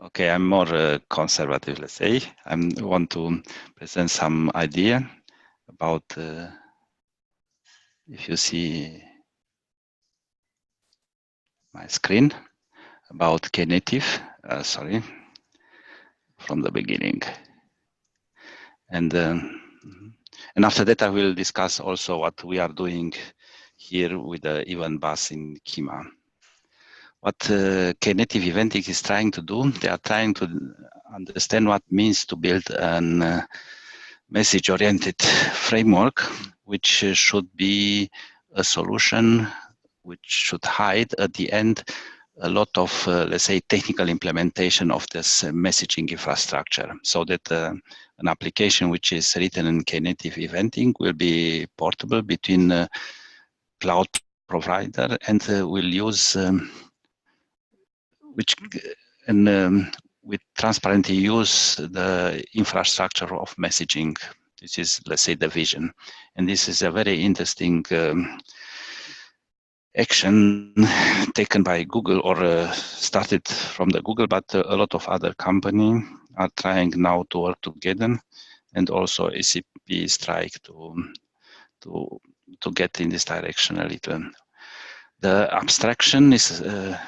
Okay, I'm more conservative, let's say. I want to present some idea about, if you see my screen, about Knative, sorry, from the beginning. And after that, I will discuss also what we are doing here with the event bus in Kyma. What Knative Eventing is trying to do, they are trying to understand what it means to build an message-oriented framework, which should be a solution which should hide at the end a lot of, let's say, technical implementation of this messaging infrastructure, so that an application which is written in Knative Eventing will be portable between cloud provider and will use with transparently use the infrastructure of messaging. This is, let's say, the vision. And this is a very interesting action taken by Google, or started from the Google, but a lot of other companies are trying now to work together, and also ACP is trying to get in this direction a little. The abstraction is the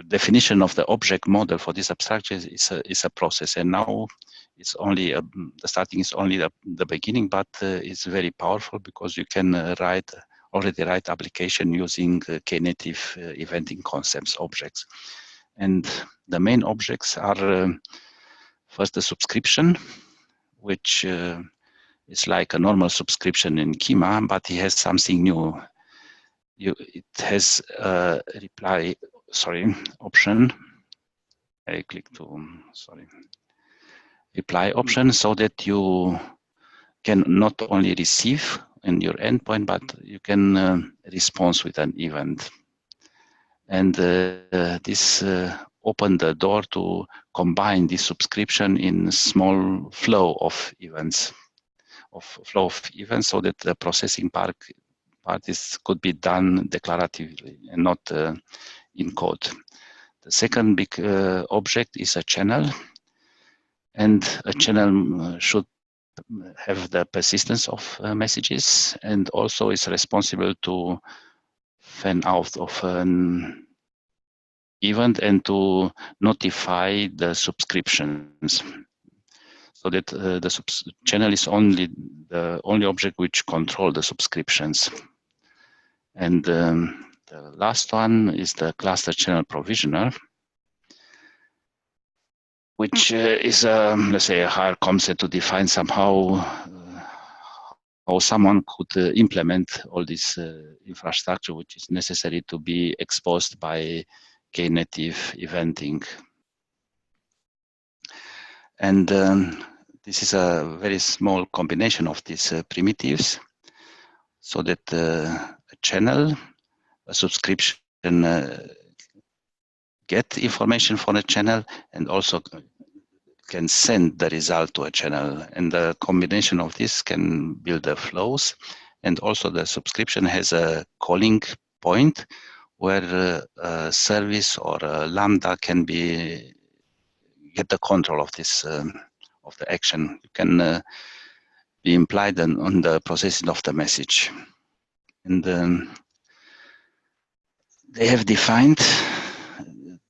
definition of the object model for this abstraction is a process, and now it's only the starting is only the beginning, but it's very powerful because you can already write application using Knative eventing concepts objects, and the main objects are first the subscription, which is like a normal subscription in Kyma, but it has something new. It has a reply, option. I click to, reply option, so that you can not only receive in your endpoint, but you can respond with an event. And this opened the door to combine this subscription in small flow of events, so that the processing part could be done declaratively and not in code. The second big object is a channel, and a channel should have the persistence of messages, and also is responsible to fan out of an event and to notify the subscriptions, so that the channel is the only object which control the subscriptions. And the last one is the cluster channel provisioner, which is, let's say, a higher concept to define somehow how someone could implement all this infrastructure, which is necessary to be exposed by Knative eventing. And this is a very small combination of these primitives, so that a channel, a subscription, get information from a channel, and also can send the result to a channel. And the combination of this can build the flows. And also the subscription has a calling point where a service or a Lambda can get the control of this, of the action. You can be implied on the processing of the message. And they have defined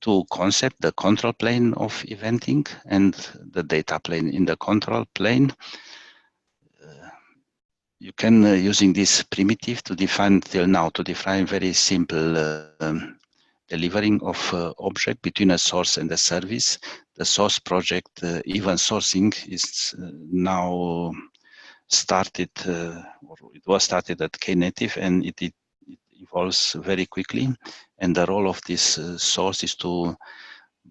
two concepts: the control plane of eventing and the data plane. In the control plane, you can, using this primitive to define very simple delivering of object between a source and a service. The source project event sourcing is now started, or it was started at Knative, and it evolves very quickly. And the role of this source is to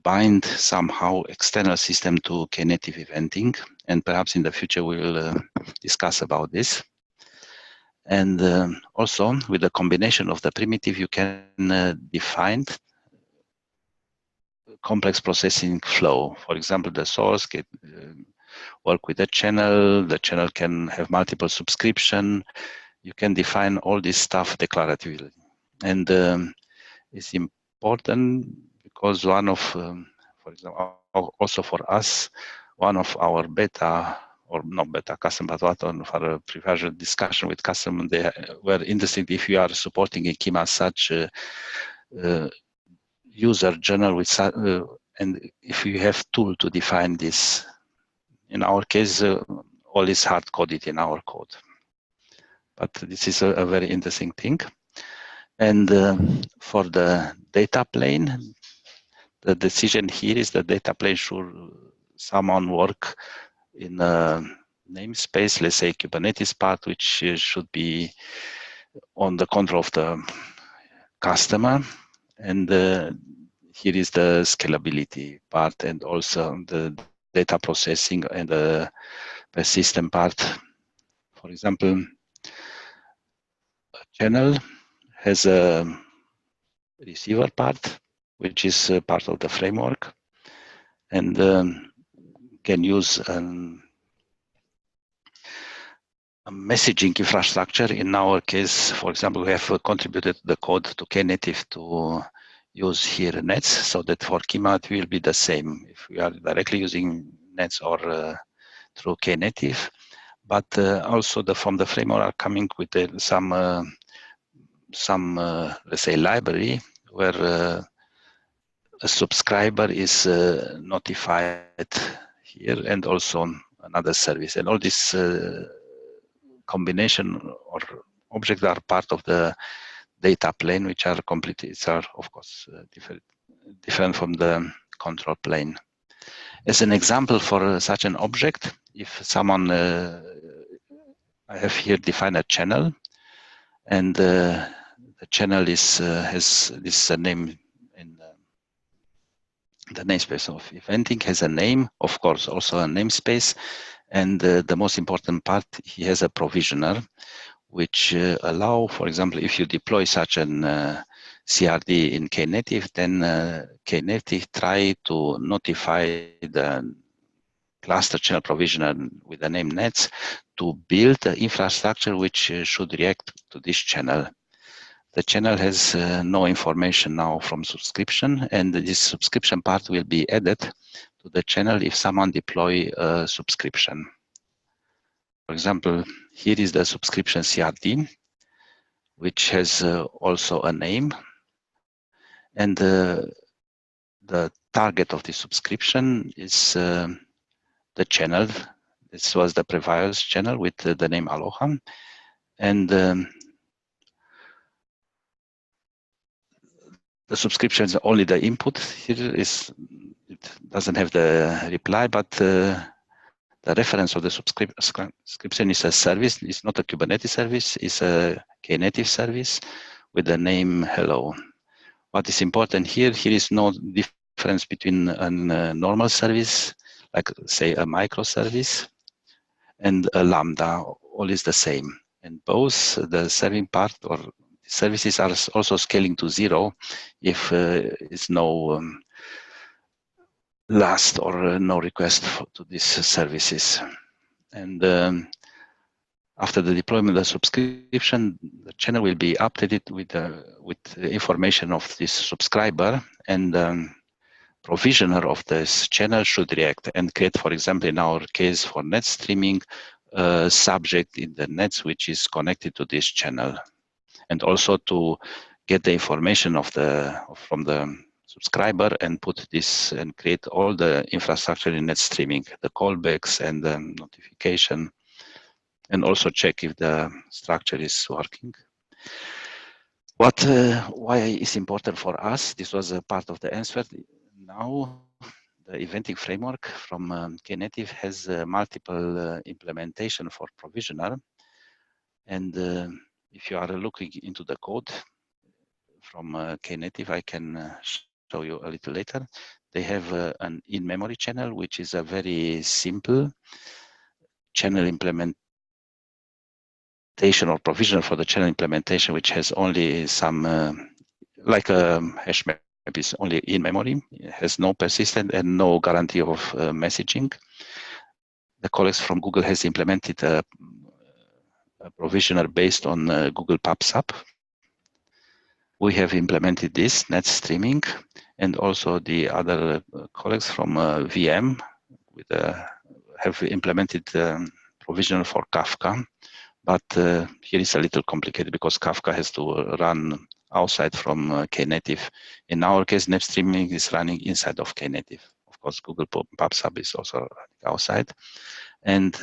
bind somehow external system to Knative eventing, and perhaps in the future we will discuss about this. And also with the combination of the primitive, you can define complex processing flow. For example, the source can work with the channel can have multiple subscription. You can define all this stuff declaratively. And it's important because one of, for example, also for us, one of our beta, or not beta customer, but one of our previous discussion with customer, they were interested if you are supporting in Kyma such user journal with, and if you have tool to define this. In our case, all is hard coded in our code. But this is a very interesting thing. And for the data plane, the decision here is the data plane should someone work in a namespace, let's say Kubernetes part, which should be on the control of the customer. And here is the scalability part and also the data processing and the system part. For example, a channel has a receiver part, which is part of the framework, and can use a messaging infrastructure. In our case, for example, we have contributed the code to Knative to use here Nets, so that for Kyma it will be the same if we are directly using Nets or through Knative. But also from the framework are coming with some let's say library where a subscriber is notified here, and also another service, and all this combination or objects are part of the data plane, which are completely, of course different from the control plane. As an example for such an object, if someone, I have here defined a channel, and the channel is has this name in the namespace of eventing, has a name, of course, also a namespace, and the most important part, he has a provisioner, which allow, for example, if you deploy such an CRD in Knative, then Knative try to notify the cluster channel provisioner with the name Nets to build the infrastructure which should react to this channel. The channel has no information now from subscription, and this subscription part will be added to the channel if someone deploy a subscription. For example, here is the subscription CRD, which has also a name, and the target of the subscription is the channel. This was the previous channel with the name Aloha, and the subscription is only the input. Here is, it doesn't have the reply, but the reference of the subscription is a service. It's not a Kubernetes service. It's a Knative service with the name hello. What is important here is no difference between a normal service, like say a microservice, and a Lambda. All is the same. And both the serving part or services are also scaling to 0 if it's no last or no request to these services. And after the deployment of the subscription, the channel will be updated with the information of this subscriber, and provisioner of this channel should react and create, for example, in our case for net streaming, a subject in the nets which is connected to this channel, and also to get the information from the subscriber and put this and create all the infrastructure in net streaming, the callbacks and the notification, and also check if the structure is working. Why is important for us? This was a part of the answer. Now, the eventing framework from Knative has multiple implementation for provisioner, and if you are looking into the code from Knative, I can show you a little later. They have an in-memory channel, which is a very simple channel implementation or provision for the channel implementation, which has only some, like a hash map is only in memory. It has no persistent and no guarantee of messaging. The colleagues from Google has implemented a provisioner based on Google PubSub. We have implemented this net streaming, and also the other colleagues from VM with, have implemented provisioner for Kafka. But here is a little complicated because Kafka has to run outside from Knative. In our case, Net Streaming is running inside of Knative. Of course, Google PubSub is also running outside. And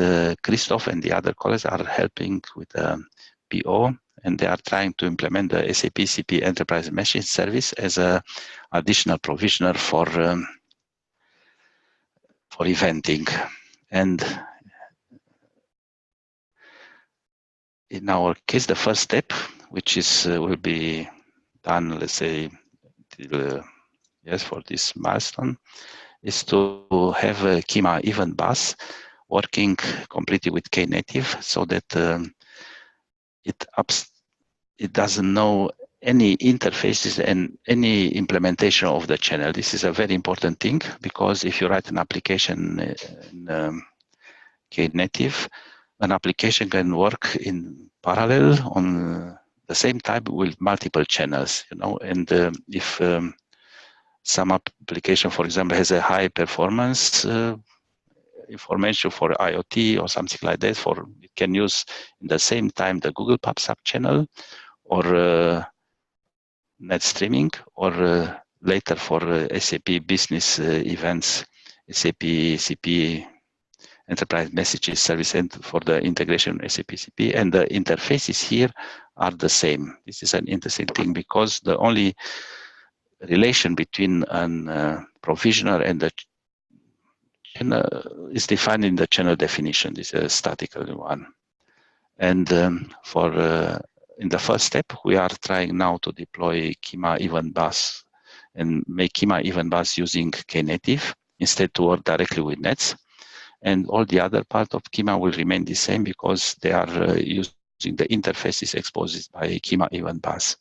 Christoph and the other colleagues are helping with PO, and they are trying to implement the SAP CP Enterprise Message Service as an additional provisioner for eventing. And in our case, the first step, which is will be done, let's say, till, yes, for this milestone, is to have a Kyma event bus working completely with Knative, so that it doesn't know any interfaces and any implementation of the channel. This is a very important thing, because if you write an application in Knative, an application can work in parallel on the same time with multiple channels, you know. And if some application, for example, has a high performance information for IoT or something like that, for it can use in the same time the Google PubSub channel, or net streaming, or later for SAP business events, SAP CP Enterprise Messages Service, and for the integration SAP CP, and the interfaces here are the same. This is an interesting thing, because the only relation between a provisioner and the channel is defined in the channel definition. This is a statical one. And in the first step, we are trying now to deploy Kyma Event Bus and make Kyma Event Bus using Knative instead to work directly with nets. And all the other part of Kyma will remain the same, because they are using the interfaces exposed by Kyma Event Bus.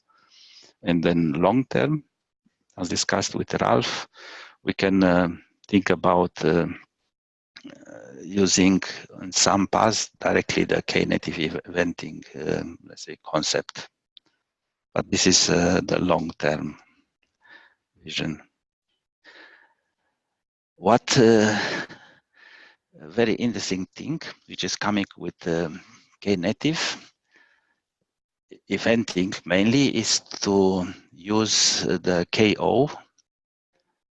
And then long term, as discussed with Ralph, we can think about using in some paths directly the Knative eventing, let's say, concept. But this is the long-term vision. What a very interesting thing, which is coming with Knative eventing mainly, is to use the KO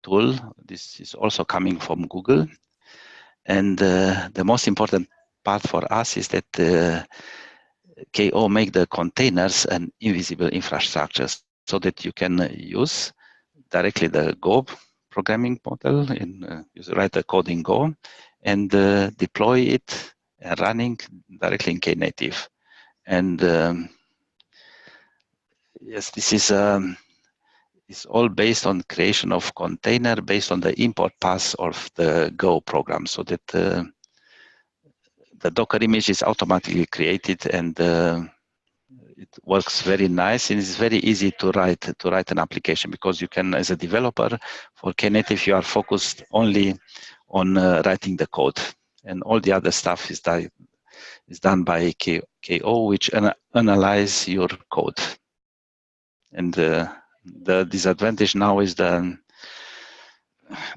tool. This is also coming from Google. And the most important part for us is that KO make the containers an invisible infrastructure, so that you can use directly the Go programming model, you write the code in Go and deploy it and running directly in Knative. And yes, this is all based on creation of container based on the import path of the Go program, so that the Docker image is automatically created, and it works very nice, and it's very easy to write an application, because you can, as a developer for Knative, you are focused only on writing the code, and all the other stuff is done by KO, which analyze your code. And the disadvantage now is the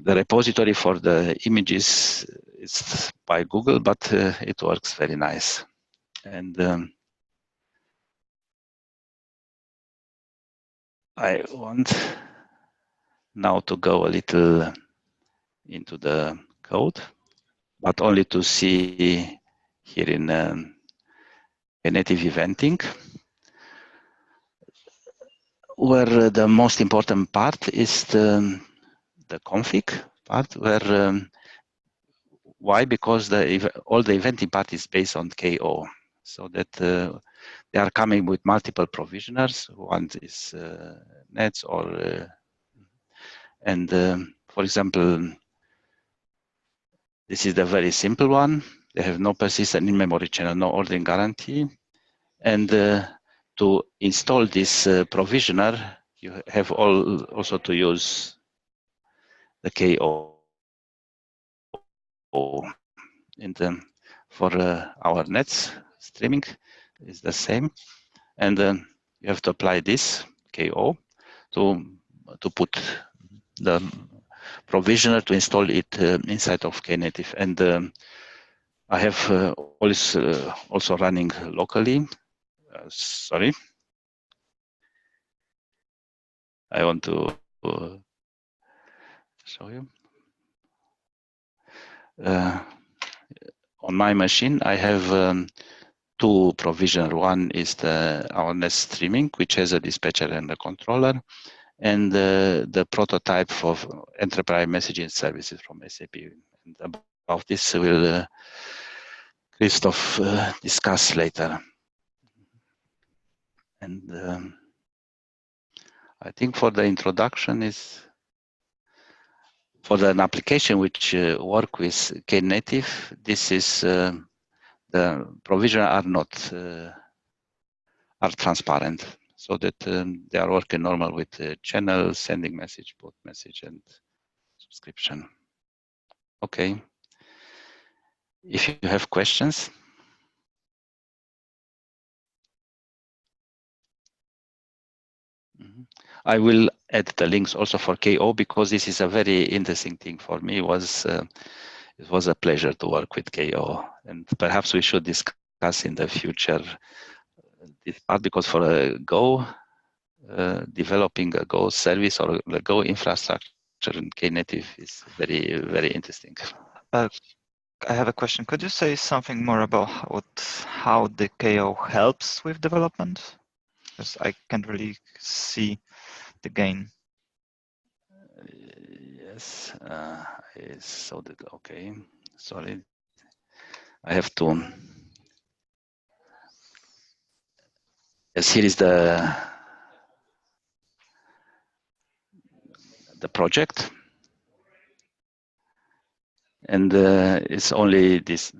repository for the images is by Google, but it works very nice. And I want now to go a little into the code, but only to see here in Knative eventing, where the most important part is the config part, where why? Because all the eventing part is based on KO, so that they are coming with multiple provisioners. One is nets, or and for example, this is the very simple one. They have no persistent in-memory channel, no ordering guarantee. And to install this provisioner, you have also to use the KO. And for our nets streaming is the same. And you have to apply this KO to put the provisioner to install it inside of Knative. And I have also running locally. Sorry, I want to show you. On my machine, I have two provisioners. One is the our streaming, which has a dispatcher and a controller, and the prototype for enterprise messaging services from SAP. And about this will Christoph discuss later. And I think for the introduction is for an application which work with Knative. This is the provision are not are transparent, so that they are working normal with channel, sending message, both message and subscription. Okay. If you have questions. I will add the links also for KO, because this is a very interesting thing for me. It was a pleasure to work with KO, and perhaps we should discuss in the future this part, because for a Go, developing a Go service or a Go infrastructure in Knative is very, very interesting. I have a question. Could you say something more about how the KO helps with development? Because I can't really see the gain. Yes, I saw that. Okay, sorry. I have to. Yes, here is the project, and it's only this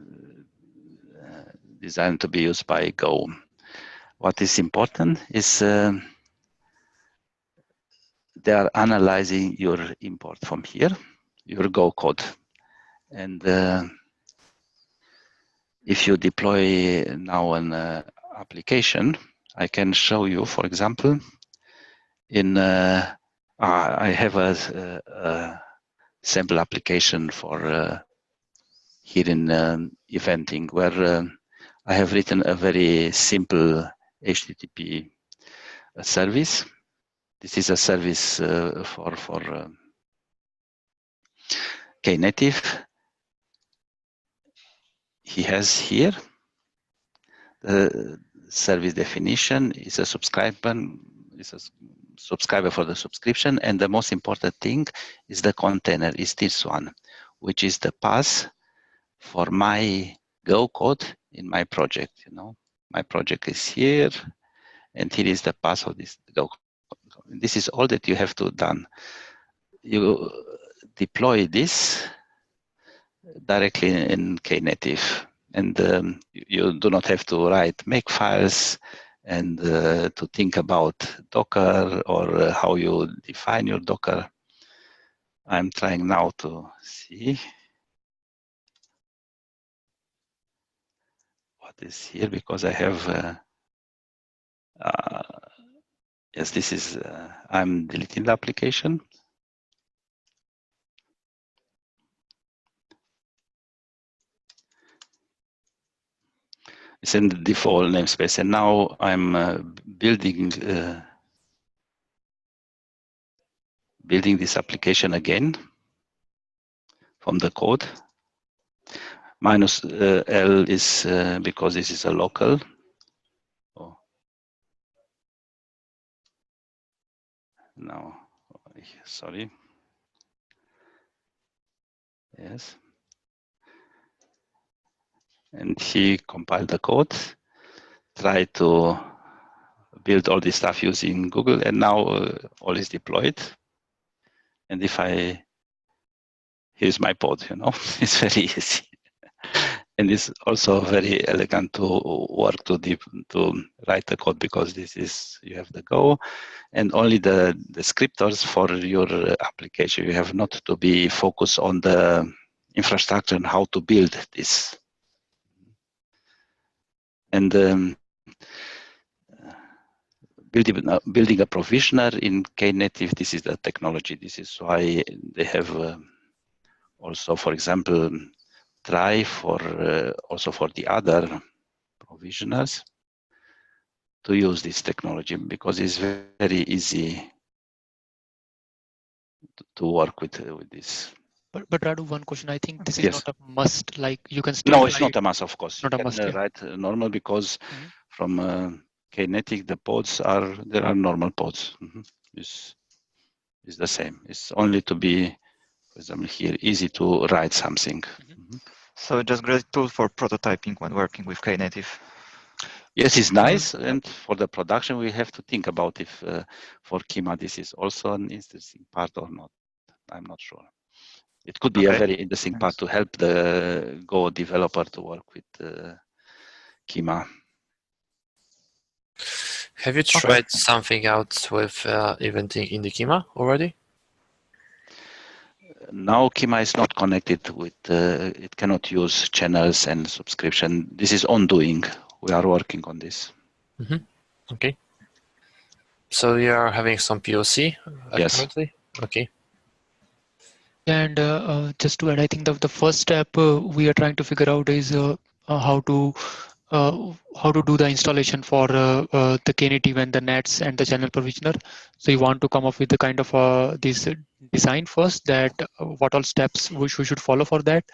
designed to be used by Go. What is important is they are analyzing your import from here, your Go code, and if you deploy now an application, I can show you, for example, in I have a sample application for here in eventing, where I have written a very simple HTTP service. This is a service for Knative. He has here the service definition is a subscriber for the subscription, and the most important thing is the container is this one, which is the path for my Go code in my project. You know, my project is here, and here is the path of this Go code. This is all that you have to done. You deploy this directly in Knative, and you do not have to write make files and to think about Docker or how you define your Docker. I'm trying now to see what is here, because I have yes, this is I'm deleting the application. It's in the default namespace, and now I'm building this application again from the code. Minus L is because this is a local. Oh. No, sorry. Yes. And he compiled the code, tried to build all this stuff using Google, and now all is deployed. And if here's my pod, you know, it's very easy. And it's also very elegant to work to write the code, because this is, you have the Go, and only the scriptors for your application. You have not to be focused on the infrastructure and how to build this. And building a provisioner in Knative. This is the technology. This is why they have also, for example, try for also for the other provisioners to use this technology, because it's very easy to work with this. But Radu, one question. I think this is Yes. not a must. Like you can still No, write. it's not a must, of course. Not You a can must. Yeah. write normal, because from Knative the pods are normal pods. It's the same. It's only to be, for example, here easy to write something. So just great tool for prototyping when working with Knative. Yes, it's nice, and for the production we have to think about if for Kyma this is also an interesting part or not. I'm not sure. It could be a very interesting part to help the Go developer to work with Kyma. Have you tried something out with eventing in the Kyma already? Now Kyma is not connected with, it cannot use channels and subscription. This is ongoing. We are working on this. Okay. So you are having some POC currently? Okay. And just to add, I think the first step we are trying to figure out is how to do the installation for the Knative and the nets and the channel provisioner. So you want to come up with the kind of this design first, that what all steps which we should follow for that,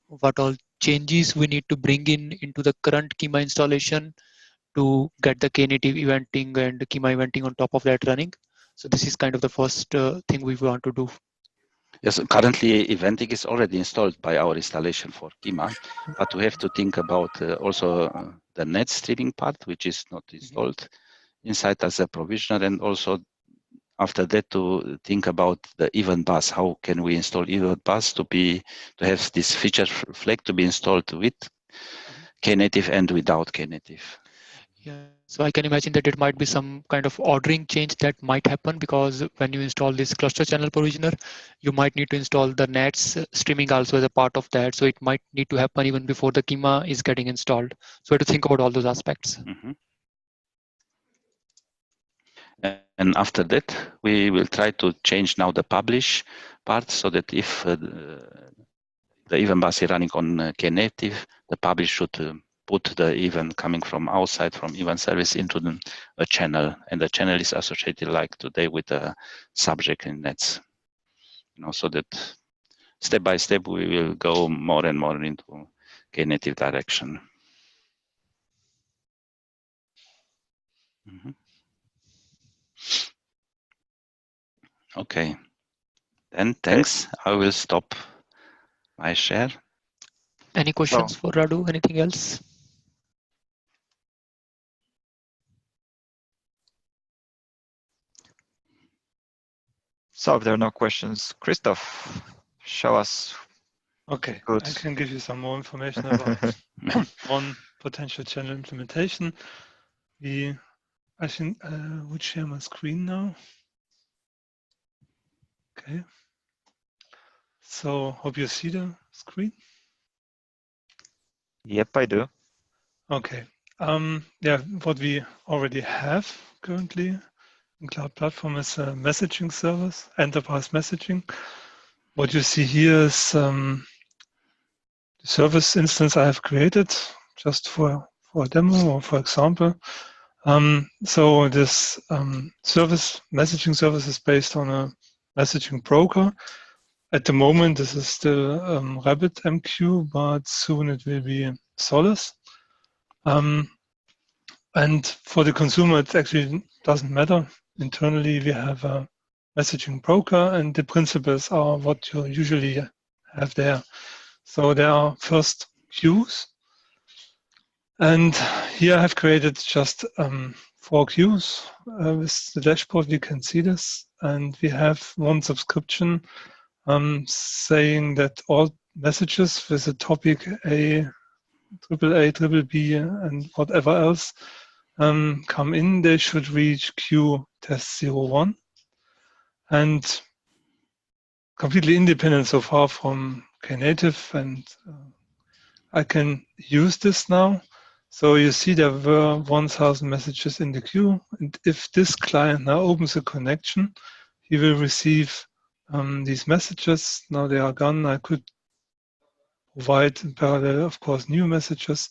what all changes we need to bring into the current Kyma installation to get the Knative eventing and Kyma eventing on top of that running. So this is kind of the first thing we want to do. Yes, currently eventing is already installed by our installation for Kyma, but we have to think about also the net streaming part, which is not installed inside as a provisioner, and also after that to think about the event bus. How can we install event bus to have this feature flag to be installed with Knative and without Knative? Yeah. So I can imagine that it might be some kind of ordering change that might happen, because when you install this cluster channel provisioner, you might need to install the nets streaming also as a part of that. So it might need to happen even before the Kyma is getting installed. So we have to think about all those aspects. And after that, we will try to change now the publish part, so that if the event bus is running on Knative, the publish should put the event coming from outside, from event service, into a channel, and the channel is associated like today with the subject in nets. So that step by step we will go more and more into Knative direction. Okay, then thanks. I will stop my share. Any questions for Radu? Anything else? So if there are no questions, Christoph, show us. Okay, Good. I can give you some more information about one potential channel implementation. I think would share my screen now. Okay. So hope you see the screen. Yep, I do. Okay. Yeah, what we already have currently in Cloud Platform is a messaging service, enterprise messaging. What you see here is the service instance I have created just for a demo or for example. So this messaging service is based on a messaging broker. At the moment, this is still RabbitMQ, but soon it will be Solus. And for the consumer, it actually doesn't matter. Internally, we have a messaging broker, and the principles are what you usually have there. So there are first queues. And here I have created just 4 queues. With the dashboard, we can see this. And we have one subscription saying that all messages with the topic A, triple B, and whatever else come in, they should reach queue test 01. And completely independent so far from Knative, and I can use this now. So you see there were 1,000 messages in the queue. And if this client now opens a connection, he will receive these messages. Now they are gone. I could provide in parallel, of course, new messages.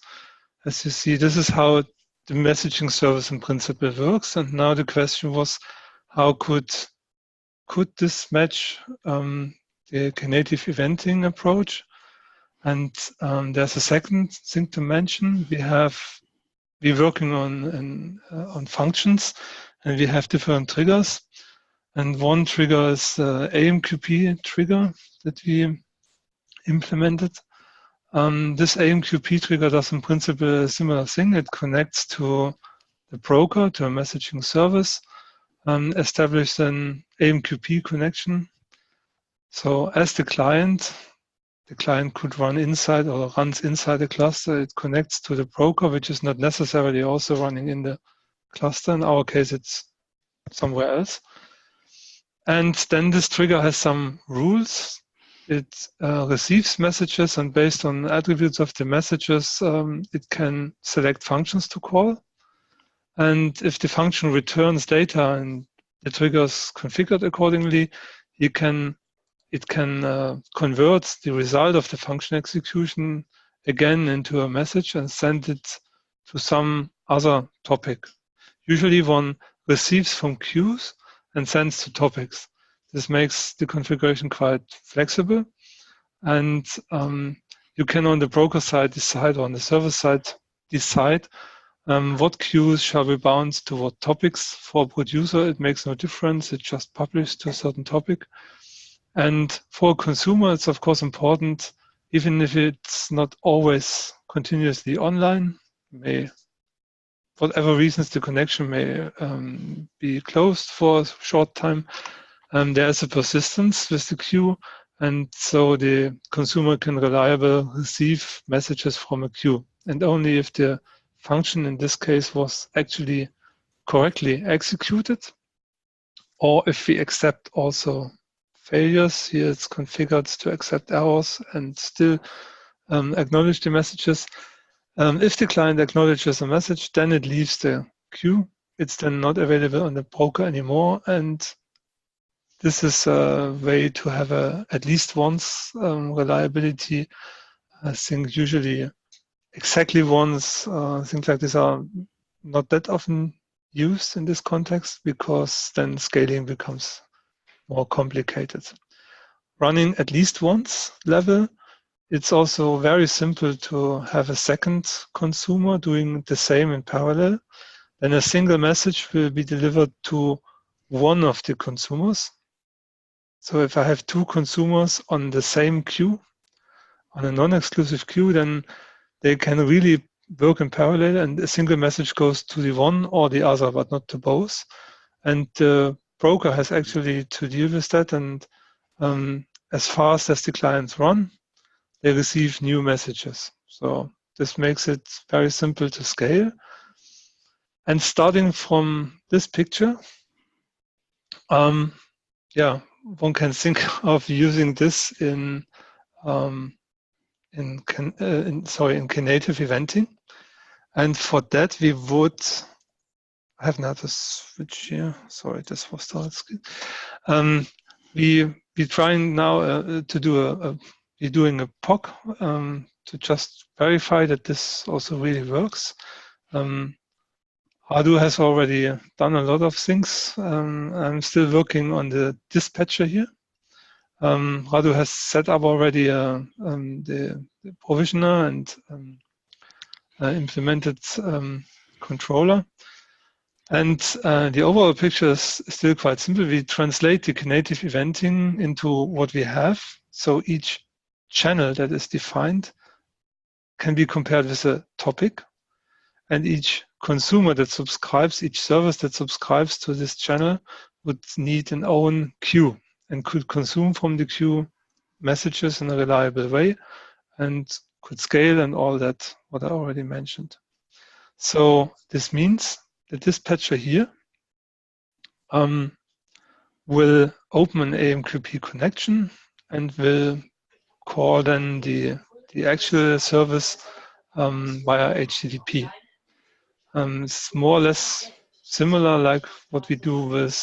As you see, this is how the messaging service in principle works. And now the question was, how could this match the Knative eventing approach? And there's a second thing to mention. We're working on functions, and we have different triggers. And one trigger is AMQP trigger that we implemented. This AMQP trigger does in principle a similar thing. It connects to the broker, to a messaging service, establishes an AMQP connection. So as the client could run inside or runs inside the cluster. It connects to the broker, which is not necessarily also running in the cluster. In our case, it's somewhere else. And then this trigger has some rules. It receives messages, and based on attributes of the messages, it can select functions to call. And if the function returns data and the trigger is configured accordingly, it can convert the result of the function execution again into a message and send it to some other topic. Usually one receives from queues and sends to topics. This makes the configuration quite flexible. And you can, on the broker side, decide, or on the server side, decide what queues shall be bound to what topics. For a producer, it makes no difference. It just publishes to a certain topic. And for a consumer, it's of course important, even if it's not always continuously online, whatever reasons the connection may be closed for a short time, there is a persistence with the queue, and so the consumer can reliably receive messages from a queue. And only if the function in this case was actually correctly executed, or if we accept also failures. Here it's configured to accept errors and still acknowledge the messages. If the client acknowledges a message, then it leaves the queue. It's then not available on the broker anymore. And this is a way to have at least once reliability. I think usually exactly once, things like this are not that often used in this context, because then scaling becomes more complicated. Running at least once level, it's also very simple to have a second consumer doing the same in parallel. Then a single message will be delivered to one of the consumers. So if I have two consumers on the same queue, on a non-exclusive queue, then they can really work in parallel, and a single message goes to the one or the other, but not to both. And the broker has actually to deal with that, and as fast as the clients run, they receive new messages. So this makes it very simple to scale. And starting from this picture, one can think of using this in Knative eventing. And for that, we would I have another switch here. Sorry, this was start screen. We're trying now to do we're doing a POC to just verify that this also really works. Radu has already done a lot of things. I'm still working on the dispatcher here. Radu has set up already the provisioner and implemented controller. And the overall picture is still quite simple. We translate the Knative eventing into what we have. So each channel that is defined can be compared with a topic. And each consumer that subscribes, each service that subscribes to this channel would need an own queue and could consume from the queue messages in a reliable way and could scale and all that, what I already mentioned. So this means the dispatcher here will open an AMQP connection and will call then the actual service via HTTP. It's more or less similar like what we do with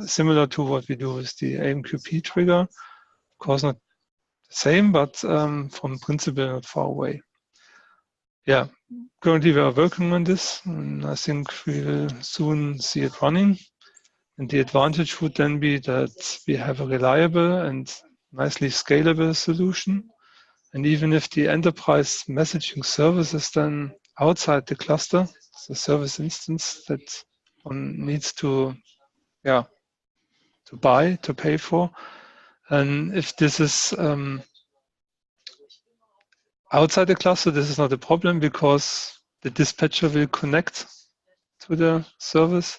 similar to what we do with the AMQP trigger. Of course, not the same, but from principle not far away. Yeah, currently we are working on this, and I think we will soon see it running. And the advantage would then be that we have a reliable and nicely scalable solution. And even if the enterprise messaging service is then outside the cluster, it's a service instance that one needs to, to buy, to pay for. And if this is outside the cluster, this is not a problem because the dispatcher will connect to the service.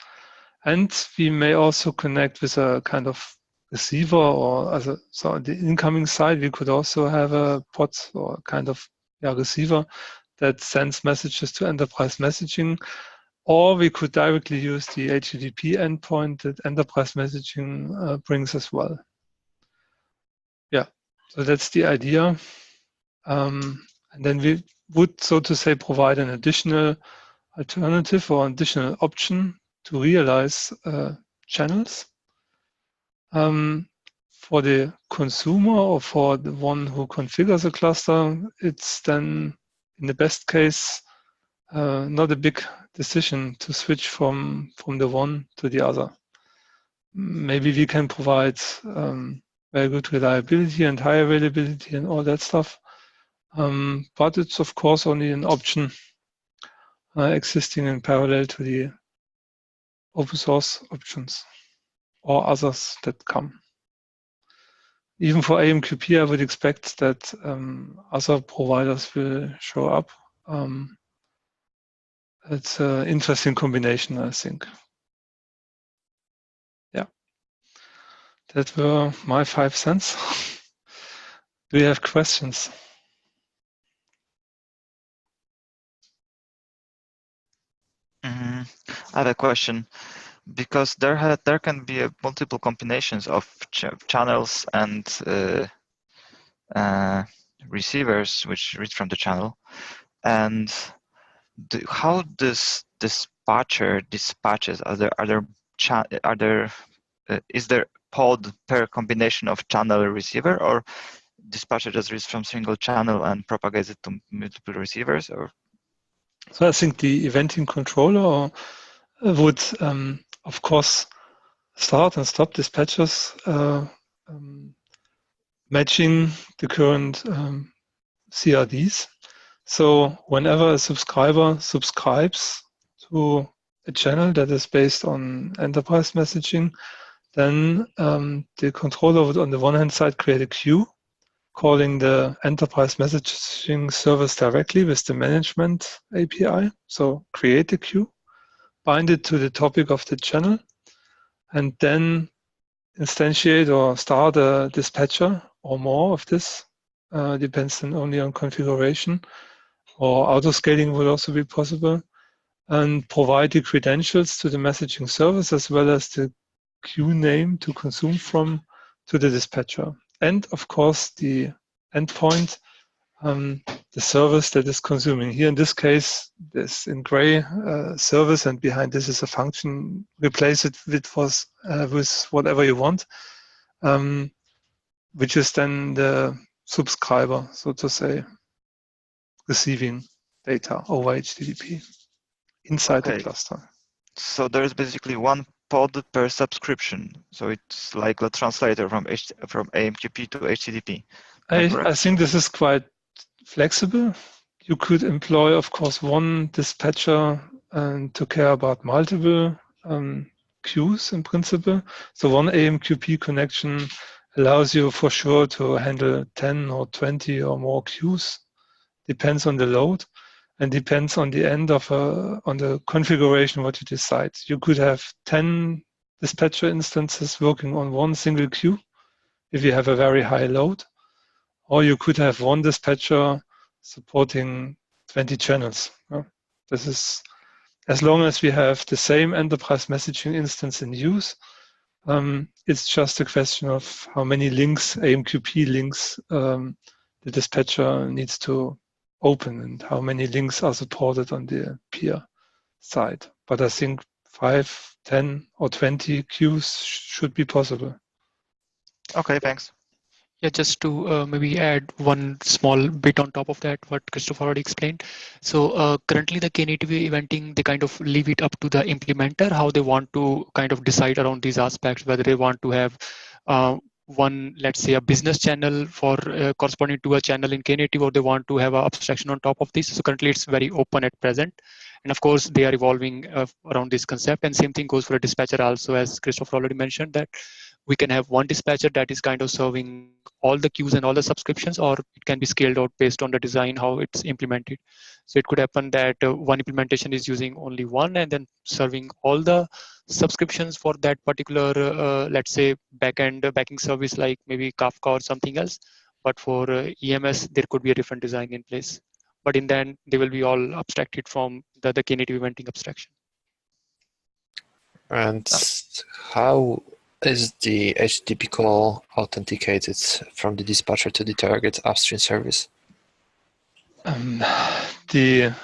And we may also connect with a kind of receiver, or so on the incoming side, we could also have a pod or kind of receiver that sends messages to enterprise messaging, or we could directly use the HTTP endpoint that enterprise messaging brings as well. Yeah, so that's the idea. And then we would, so to say, provide an additional alternative or additional option to realize channels. For the consumer or for the one who configures a cluster, it's then, in the best case, not a big decision to switch from the one to the other. Maybe we can provide very good reliability and high availability and all that stuff. But it's, of course, only an option existing in parallel to the open source options or others that come. Even for AMQP, I would expect that other providers will show up. It's an interesting combination, I think. Yeah, that were my 5 cents. Do you have questions? I have a question. Because there can be multiple combinations of channels and receivers which read from the channel, and how this dispatcher dispatches? Is there pod per combination of channel and receiver, or dispatcher just reads from single channel and propagates it to multiple receivers? Or so I think the eventing controller would, of course, start and stop dispatchers matching the current CRDs. So whenever a subscriber subscribes to a channel that is based on enterprise messaging, then the controller would, on the one hand side, create a queue calling the enterprise messaging service directly with the management API. So create a queue, bind it to the topic of the channel, and then instantiate or start a dispatcher or more of this. Depends then only on configuration, or auto-scaling would also be possible, and provide the credentials to the messaging service as well as the queue name to consume from to the dispatcher. And of course, the endpoint, the service that is consuming. Here in this case, this in gray service, and behind this is a function. Replace it with whatever you want, which is then the subscriber, so to say, receiving data over HTTP inside the cluster. So there is basically one pod per subscription. So it's like a translator from AMQP to HTTP. I think this is quite flexible. You could employ, of course, one dispatcher to care about multiple queues in principle. So one AMQP connection allows you for sure to handle 10 or 20 or more queues. Depends on the load and depends on the end of on the configuration what you decide. You could have 10 dispatcher instances working on one single queue if you have a very high load, or you could have one dispatcher supporting 20 channels. This is, as long as we have the same enterprise messaging instance in use, it's just a question of how many links, AMQP links, the dispatcher needs to open and how many links are supported on the peer side. But I think 5, 10, or 20 queues should be possible. Okay, thanks. Yeah, just to maybe add one small bit on top of that, what Christopher already explained. So currently the Knative eventing, they kind of leave it up to the implementer, how they want to kind of decide around these aspects, whether they want to have one, let's say a business channel for corresponding to a channel in Knative, or they want to have an abstraction on top of this. So currently it's very open at present. And of course, they are evolving around this concept. And same thing goes for a dispatcher also, as Christopher already mentioned, that we can have one dispatcher that is kind of serving all the queues and all the subscriptions, or it can be scaled out based on the design, how it's implemented. So it could happen that one implementation is using only one and then serving all the subscriptions for that particular, let's say, backing service, like maybe Kafka or something else. But for EMS, there could be a different design in place. But in the end, they will be all abstracted from the Knative eventing abstraction. And how is the HTTP call authenticated from the dispatcher to the target upstream service? The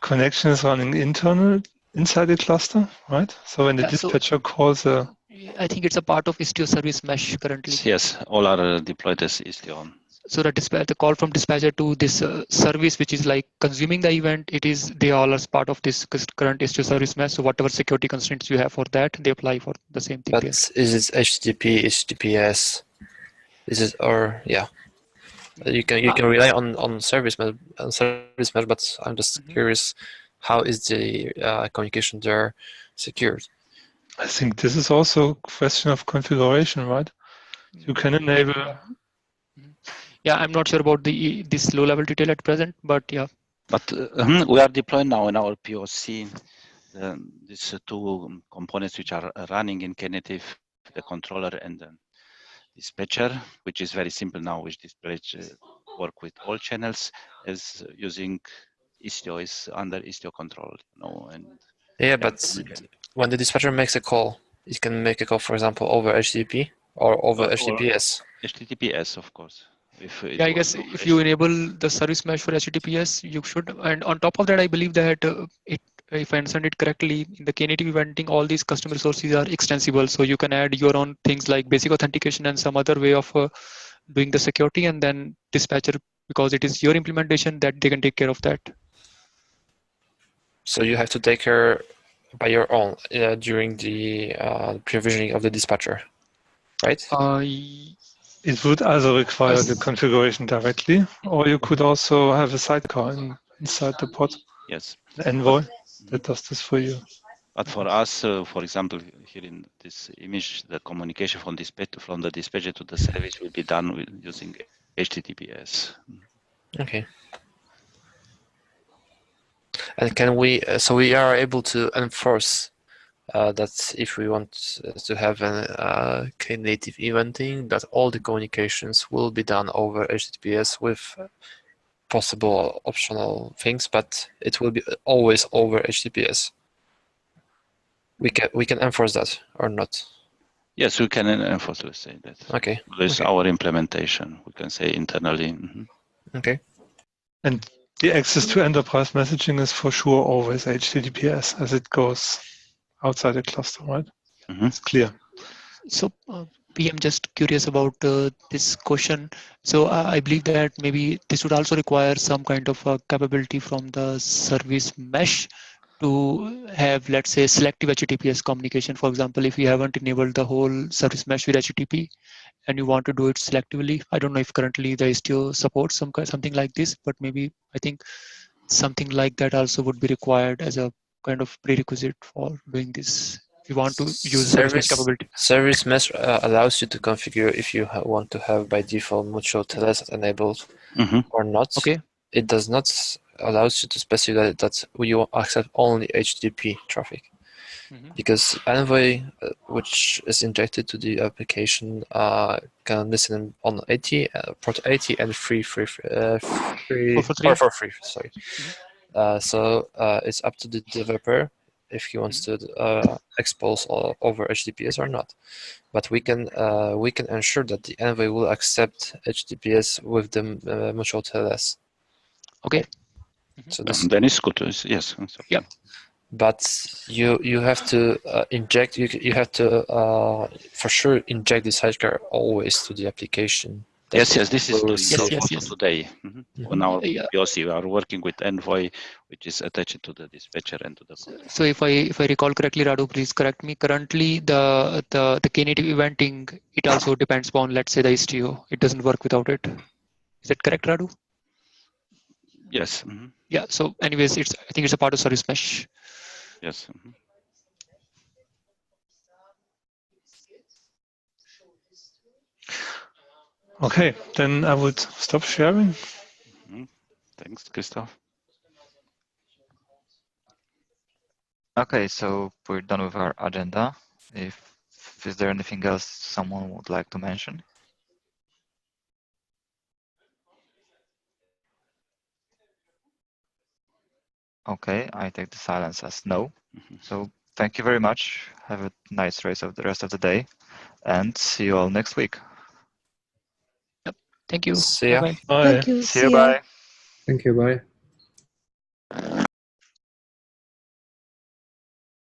connection is running inside the cluster, right? So when the Yeah, so- dispatcher calls a... I think it's a part of Istio service mesh currently. Yes, all are deployed as Istio. So the call from dispatcher to this service, which is like consuming the event, they all are part of this current Istio service mesh. So whatever security constraints you have for that, they apply for the same thing. But there. is it HTTP, HTTPS? Is it, or yeah? You can rely on service mesh, but I'm just curious, how is the communication there secured? I think this is also a question of configuration, right? You can enable... Yeah, I'm not sure about this low-level detail at present, but yeah. But we are deploying now in our POC these two components which are running in Knative, the controller and the dispatcher, which is very simple now, which dispatcher work with all channels as using Istio, is under Istio control. And yeah, but when the dispatcher makes a call, it can make a call, for example, over HTTP or over HTTPS. HTTPS, of course. Yeah, I guess if you enable the service mesh for HTTPS, you should. And on top of that, I believe that if I understand it correctly, in the Knative eventing, all these custom resources are extensible. So you can add your own things like basic authentication and some other way of doing the security, and then dispatcher, because it is your implementation, that they can take care of that. So you have to take care by your own during the provisioning of the dispatcher, right? It would either require the configuration directly, or you could also have a sidecar inside the pod. Yes. The Envoy that does this for you. But for us, for example, here in this image, the communication from the dispatcher to the service will be done using HTTPS. Okay. And can we? So we are able to enforce that if we want to have a Knative eventing, that all the communications will be done over HTTPS with possible optional things, but it will be always over HTTPS. We can enforce that or not? Yes, we can enforce, let's say that. Okay. This is our implementation, we can say internally. Okay. And the access to enterprise messaging is for sure always HTTPS as it goes outside the cluster, right? It's clear. So PM, just curious about this question. So I believe that maybe this would also require some kind of capability from the service mesh to have, let's say, selective HTTPS communication. For example, if you haven't enabled the whole service mesh with HTTP and you want to do it selectively, I don't know if currently the Istio supports something like this, but maybe I think something like that also would be required as a kind of prerequisite for doing this. If you want to use service mesh capability. Service mesh allows you to configure if you want to have by default mutual TLS enabled or not. Okay. It does not allow you to specify that you accept only HTTP traffic. Because Envoy, which is injected to the application, can listen on 80, port 80 and 443. Sorry. So it's up to the developer if he wants to expose over HTTPS or not. But we can ensure that the Envoy will accept HTTPS with the mutual TLS. Okay. So this, Then it's good. Yes, it's okay. Yep. but you have to inject. You have to for sure inject the sidecar always to the application. Yes, this is doing Yes, yes, yes. today. On our Yeah. POC, we are working with Envoy, which is attached to the dispatcher and to the control. So if I recall correctly, Radu, please correct me. Currently, the Knative eventing, it also depends upon, let's say, the Istio. It doesn't work without it. Is that correct, Radu? Yes. Yeah. So, anyways, I think it's a part of service mesh. Yes. Okay, then I would stop sharing. Thanks, Christoph. Okay, so we're done with our agenda. Is there anything else someone would like to mention? Okay, I take the silence as no. So thank you very much. Have a nice rest of the day, and see you all next week. Yep. Thank you. See ya. Bye-bye. Bye. Thank you. See you. See ya. Bye. Thank you. Bye.